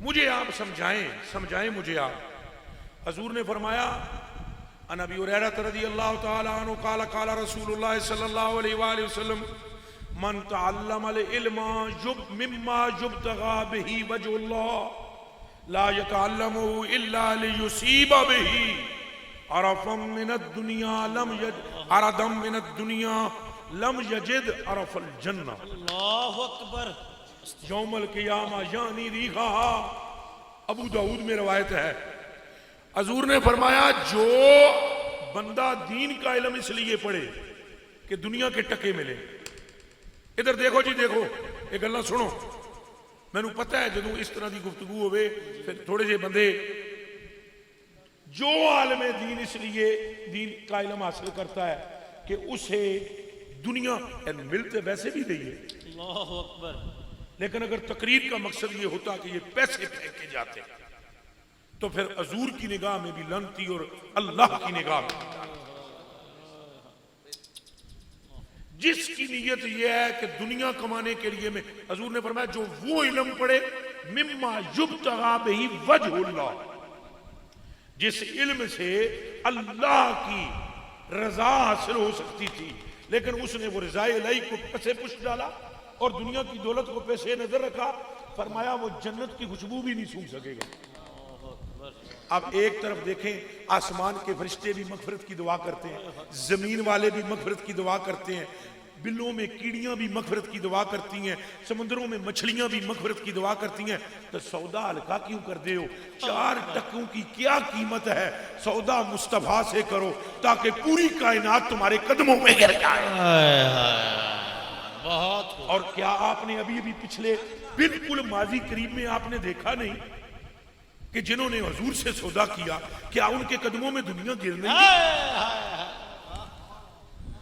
मुझे आप समझाएं मुझे आप। हजूर ने फरमाया अनबी हुरैरा रज़ियल्लाहु तआला अन्हु क़ाला क़ाला रसूलुल्लाह सल्लल्लाहु अलैहि वसल्लम मन तअल्लमल इल्मा मिम्मा युब्तगा बिही वजहुल्लाह ला यतअल्लमु इल्ला लियुसीबा बिही अरफम मिनद दुनिया लम यज अरदम मिनद दुनिया लम यजिद अरफल जन्नह। अल्लाहु अकबर। यौमल क़ियामा यानी रीहा। अबू दाऊद में रवायत है, हजूर ने फरमाया जो बंदा दीन का इल्म इसलिए पढ़े कि दुनिया के टके मिले। इधर देखो जी, देखो ये गल्लां सुनो। मैनू पता है जदों इस तरह की गुफ्तगू होवे फिर थोड़े जे बंदे जो आलमे दीन इसलिए दीन का इल्म हासिल करता है कि उसे दुनिया मिलते वैसे भी नहीं है, अल्लाहु अकबर, लेकिन अगर तकरीर का मकसद ये होता कि ये पैसे फेंके जाते तो फिर हजूर की निगाह में भी लानती और अल्लाह की निगाह में जिसकी नीयत यह है कि दुनिया कमाने के लिए में, हजूर ने फरमाया जो वो इल्म पढ़े मिम्मा युब्तगा बिही वजहुल्लाह, जिस इल्म से अल्लाह की रजा हासिल हो सकती थी, लेकिन उसने वो रज़ाए इलाही को पसे पुश डाला और दुनिया की दौलत को पेशे नजर रखा। फरमाया वो जन्नत की खुशबू भी नहीं सूंघ सकेगा। अब एक तरफ देखें, आसमान के फरिश्ते भी मगफिरत की दुआ करते हैं, जमीन वाले भी मगफिरत की दुआ करते हैं, बिलों में कीड़ियां भी मगफिरत की दुआ करती हैं, समुद्रों में मछलियां भी मगफिरत की दुआ करती हैं। तो सौदा हल्का क्यों कर दे हो? 4 टकों की क्या कीमत है? सौदा मुस्तफा से करो ताकि पूरी कायनात तुम्हारे कदमों में गिर जाए। बहुत। और क्या आपने अभी अभी पिछले बिल्कुल माजी करीब में आपने देखा नहीं कि जिन्होंने हुजूर से सौदा किया, क्या उनके कदमों में दुनिया गिर नहीं?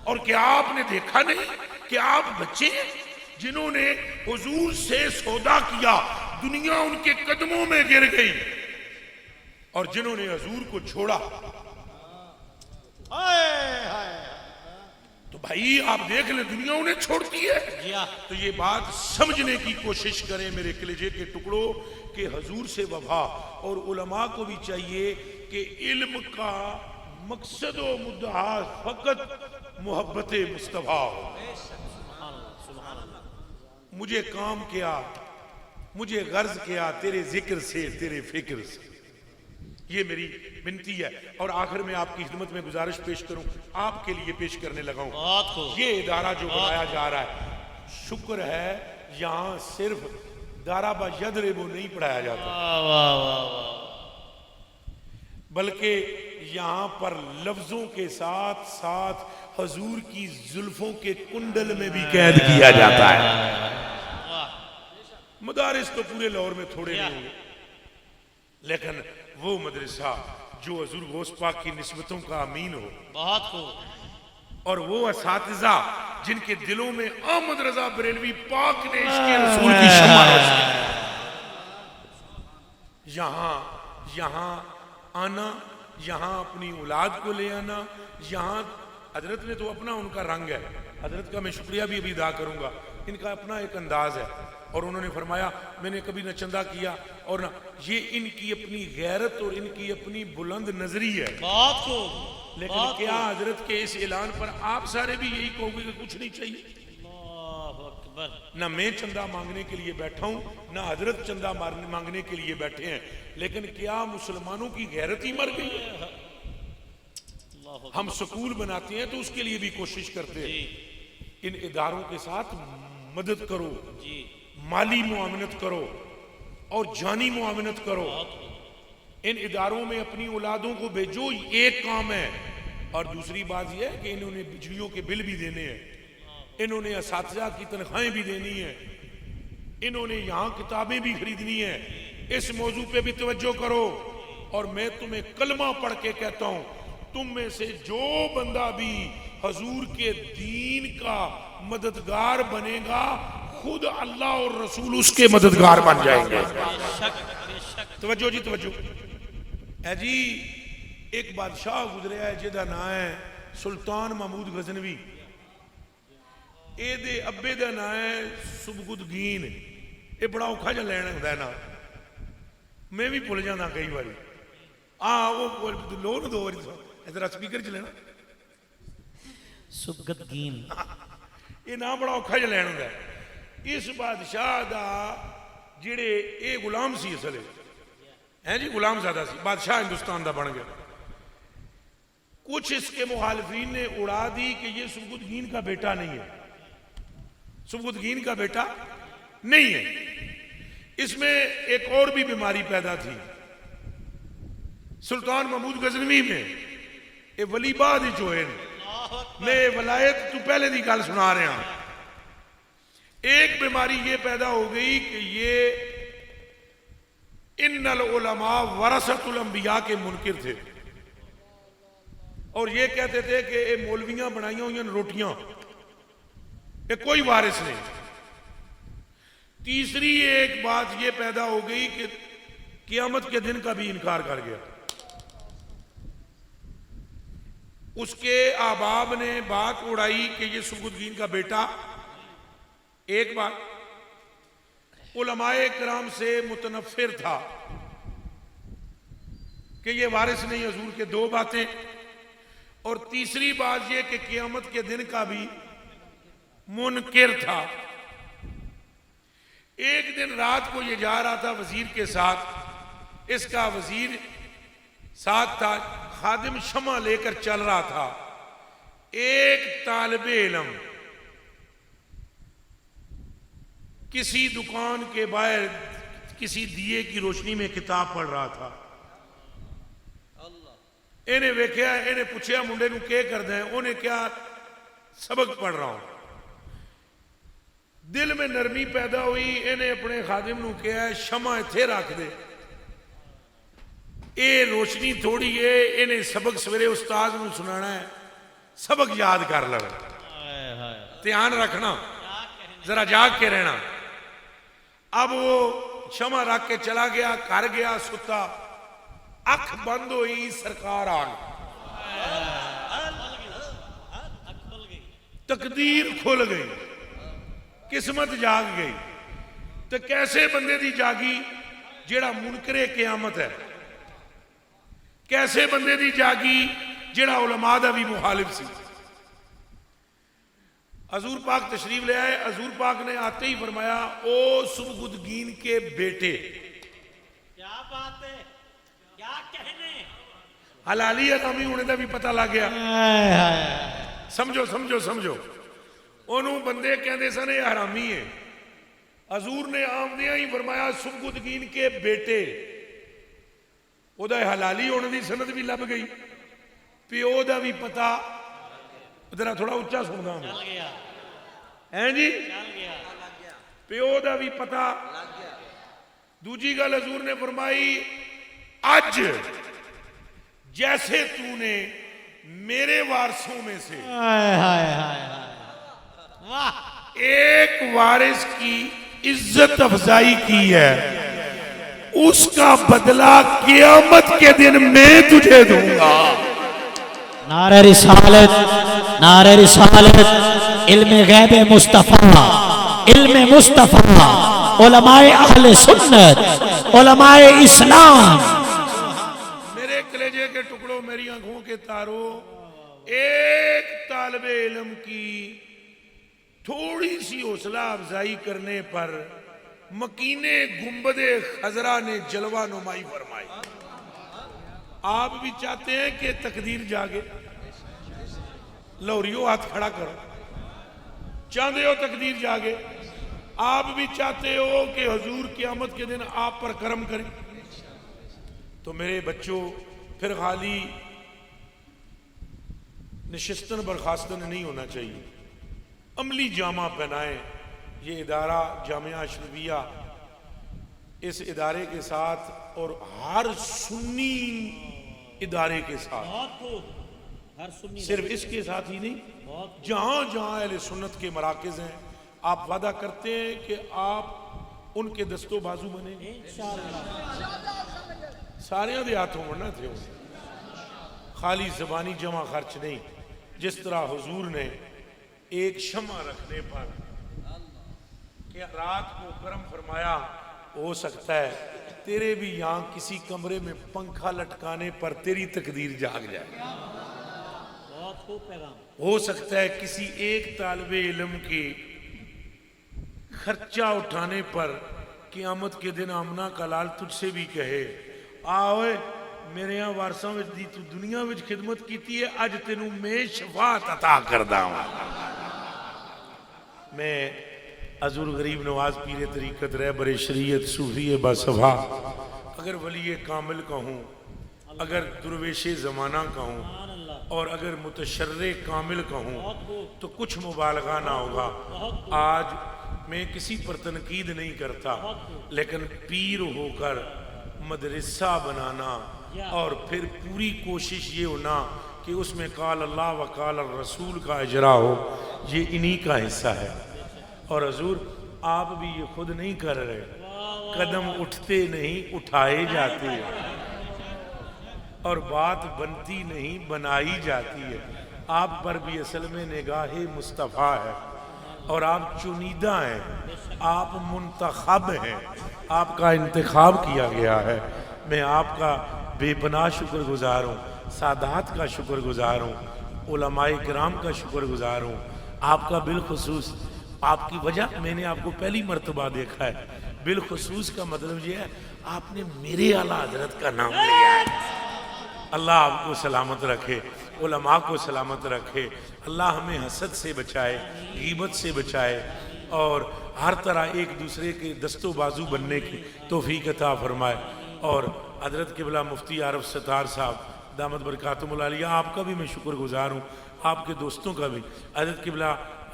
और क्या आपने देखा नहीं कि आप बच्चे हैं जिन्होंने हुजूर से सौदा किया, दुनिया उनके कदमों में गिर गई, और जिन्होंने हुजूर को छोड़ा। तो भाई आप देख ले, दुनिया उन्हें छोड़ती है। तो ये बात समझने की कोशिश करें मेरे कलेजे के टुकड़ों कि हुजूर से वफा, और उलमा को भी चाहिए कि इल्म का मकसद व मुद्दा फकत मोहब्बत मुस्तफा हो। मुझे काम किया, मुझे गर्ज किया तेरे जिक्र से, तेरे फिक्र से, ये मेरी विनती है। और आखिर में आपकी खिदमत में गुजारिश पेश करूं, आपके लिए पेश करने लगा हूं। ये इदारा जो बनाया जा रहा है, शुक्र है यहां सिर्फ दारा बा यदरे वो नहीं पढ़ाया जाता, बल्कि यहां पर लफ्जों के साथ साथ हुजूर की जुल्फों के कुंडल में भी कैद किया जाता है। मदारिस तो पूरे लाहौर में थोड़े नहीं हुए, लेकिन वो मदरसा जो हुजूर गौस पाक की निस्बतों का अमीन हो, बहुत खूब, और वो असातिज़ा जिनके दिलों में अहमद रजा बरेलवी पाक ने इश्क़ रसूल की शम्मा रोशनी, यहाँ आना, यहाँ अपनी औलाद को ले आना, यहाँ हजरत ने तो अपना उनका रंग है, हजरत का मैं शुक्रिया भी अभी अदा करूंगा, इनका अपना एक अंदाज है, और उन्होंने फरमाया मैंने कभी न चंदा किया और ना, ये इनकी अपनी गैरत और इनकी अपनी बुलंद नजरी है। बहुत खूब। लेकिन क्या हजरत के इस ऐलान पर आप सारे भी यही कहोगे कि कुछ नहीं चाहिए? ना मैं चंदा मांगने के लिए बैठा हूं, ना हजरत चंदा मांगने के लिए बैठे हैं, लेकिन क्या मुसलमानों की गैरत ही मर गई है? हम स्कूल बनाते हैं तो उसके लिए भी कोशिश करते हैं। इन इदारों के साथ मदद करो, माली मुआवनत करो और जानी मुआवनत करो। इन इदारों में अपनी औलादों को भेजो, एक काम है। और दूसरी बात यह है कि इन्होंने बिजलियों के बिल भी देने हैं, इन्होंने असातिज़ा की तनख्वाहें भी देनी है, इन्होंने यहाँ किताबें भी खरीदनी है। इस मौजू पे भी तवज्जो करो। और मैं तुम्हें कलमा पढ़ के कहता हूँ, तुम में से जो बंदा भी हजूर के दीन का मददगार बनेगा, खुद अल्लाह और रसूल उसके मददगार बन जाएंगे। तवज्जो जी, तवज्जो है जी। एक बादशाह गुजरे है जिहदा नाम है सुल्तान महमूद गजनवी। ए अब्बे का नाम है सुबगुदगीन। ये बड़ा औखा जिहा लैन होंदा है ना, मैं भी भुल जाना कई बारी। वो लो न दो बारी इधर स्पीकर च लेना। सुबगदगीन ये नाम बड़ा औखा जिहा लैन होंदा है। इस बादशाह का जिहड़े ये गुलाम सी असले है जी, गुलाम ज़्यादा सी, बादशाह हिंदुस्तान का बन गया। कुछ इसके मुखालिफिन ने उड़ा दी कि ये सुबगुदगीन का बेटा नहीं है, सुबगुदगीन का बेटा नहीं है। इसमें एक और भी बीमारी पैदा थी सुल्तान महमूद गजनवी में। ये वली बाद ही जो है, मैं वलायत तू पहले की गल सुना रहा। एक बीमारी ये पैदा हो गई कि ये इन्नल उलमा वरसतुल अंबिया के मुनकिर थे, और ये कहते थे कि ये मौलवियां बनाई हुई रोटियां, ये कोई वारिस नहीं। तीसरी एक बात ये पैदा हो गई कि क़यामत के दिन का भी इनकार कर गया। उसके अहबाब ने बात उड़ाई कि ये सुबगुदगीन का बेटा। एक बात उलमाए किराम से मुतनफिर था कि ये वारिस नहीं हजूर के। दो बातें। और तीसरी बात यह कि क़यामत के दिन का भी मुनकिर था। एक दिन रात को ये जा रहा था वजीर के साथ, इसका वजीर साथ था, खादिम शमा लेकर चल रहा था। एक तालिबे इल्म किसी दुकान के बाहर किसी दिए की रोशनी में किताब पढ़ रहा था। इन्हें वेख्या, इन्हें पूछा मुंडे नूं क्या करदा है? उन्हें क्या, सबक पढ़ रहा हूं। दिल में नरमी पैदा हुई। इन्हें अपने खादिम नूं कहा शमा इत्थे रख दे। ये रोशनी थोड़ी है, इन्हें सबक सवेरे उस्ताद नूं सुनाना है, सबक याद कर लो, ध्यान रखना, जरा जाग के रहना। अब वो क्षमा रख के चला गया, घर गया, सुता, अख बंद हुई, सरकार आ गई, तकदीर खुल गई, किस्मत जाग गई। तो कैसे बंदे दी जागी जेड़ा मुनकरे क़यामत है, कैसे बंदे दी जागी जेड़ा उलमा दा भी मुखालिफ सी। हजूर पाक तशरीफ ले आए, हजूर पाक ने आते ही फरमाया, ओ सुबगुदगीन के बेटे, क्या बात है, क्या कहने, हलाली हरामी होने का भी पता लग गया। समझो समझो समझो, ओनू बंदे कहते सन ये हरामी है, हजूर ने आमदिया ही फरमाया सुबगुदगीन के बेटे, ओदा हलाली होने की सनद भी लभ गई, प्यो का भी पता, जरा थोड़ा उच्चा सुनना है जी, प्यो का भी पता। दूजी गल हजूर ने फरमाई, अज जैसे तूने मेरे वारसों में से एक वारिस की इज्जत अफजाई की है, उसका बदला क़यामत के दिन मैं तुझे दूंगा। नारे रिसालत, नारे रिसालत, इल्मे गैब मुस्तफा, इल्मे मुस्तफा, उलमाए अहले सुन्नत, उलमाए इस्लाम। मेरे कलेजे के टुकड़ों, मेरी आंखों के तारों, एक तालिबे इल्म की थोड़ी सी हौसला अफजाई करने पर मकीने गुंबदे खजरा ने जलवा नुमाई फरमाई। आप भी चाहते हैं कि तकदीर जागे? लौरियो हाथ खड़ा करो, चाहते हो तकदीर जागे? आप भी चाहते हो कि हुजूर क़यामत के दिन आप पर करम करें? तो मेरे बच्चों, फिर खाली निशिस्तन बर्खास्तन नहीं होना चाहिए, अमली जामा पहनाएं। ये इदारा जामिया अशरफिया, इस इदारे के साथ और हर सुन्नी इदारे के साथ, सिर्फ इसके साथ ही नहीं, जहां जहां अहले सुन्नत के मराकज़ हैं, आप वादा करते हैं कि आप उनके दस्तो बाजू बनेंगे। सारे दे हाथों बनना थे, खाली जबानी जमा खर्च नहीं। जिस तरह हुजूर ने एक शमा रखने पर कि रात को गर्म फरमाया, हो सकता है तेरे भी यहाँ किसी कमरे में पंखा लटकाने पर तेरी तकदीर जाग जाए। हो सकता है किसी एक तालिबे इल्म के खर्चा उठाने पर क़यामत के दिन आमना का लाल तुझसे भी कहे, आओए मेरे यहाँ वारसां विच दी तू दुनिया विच खिदमत की है, अज तेनू मैं शफाअत अता करदा वां। मैं हजूर गरीब नवाज पीर तरीकत रहबर शरीयत सूफी बासफा, अगर वली कामिल कहूँ, अगर दुर्वेश ज़माना कहूँ, और अगर मुतशर्रे कामिल कहूँ तो कुछ मुबालगा ना होगा। आज मैं किसी पर तनकीद नहीं करता, लेकिन पीर होकर मदरसा बनाना और फिर पूरी कोशिश ये होना कि उसमें काल अल्लाह व काल रसूल का इजरा हो, ये इन्हीं का हिस्सा है। और हजूर आप भी ये खुद नहीं कर रहे, कदम उठते नहीं उठाए जाते हैं, और बात बनती नहीं बनाई जाती है। आप पर भी असल में निगाहे मुस्तफ़ा है, और आप चुनीदा हैं, आप मुंतखब हैं, आपका इंतखाब किया गया है। मैं आपका बेपनाह शुक्रगुजार हूँ, सादात का शुक्रगुजार हूँ, उलमाए किराम का शुक्रगुजार हूँ। आपका बिलखुसूस, आपकी वजह मैंने आपको पहली मर्तबा देखा है। बिलखुसूस का मतलब ये है आपने मेरे आला हजरत का नाम लिया है। अल्लाह आपको सलामत रखे, उलमा को सलामत रखे। अल्लाह हमें हसद से बचाए, गीबत से बचाए, और हर तरह एक दूसरे के दस्तो बाजू बनने की तौफीक अता फरमाए। और हजरत क़िबला मुफ्ती आरफ सत्तार साहब दामद बरकातुहुल आलिया, आपका भी मैं शुक्रगुजार हूँ, आपके दोस्तों का भी। हजरत क़िबला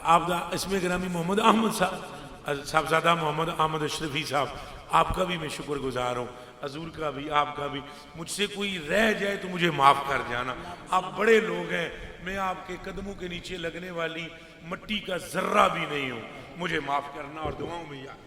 आप इसमें गिरामी मोहम्मद अहमद साहब, साहबजादा मोहम्मद अहमद अशरफी साहब, आपका भी मैं शुक्रगुजार हूँ। हजूर का भी, आपका भी। मुझसे कोई रह जाए तो मुझे माफ़ कर जाना। आप बड़े लोग हैं, मैं आपके कदमों के नीचे लगने वाली मट्टी का जर्रा भी नहीं हूँ, मुझे माफ़ करना और दुआओं में याद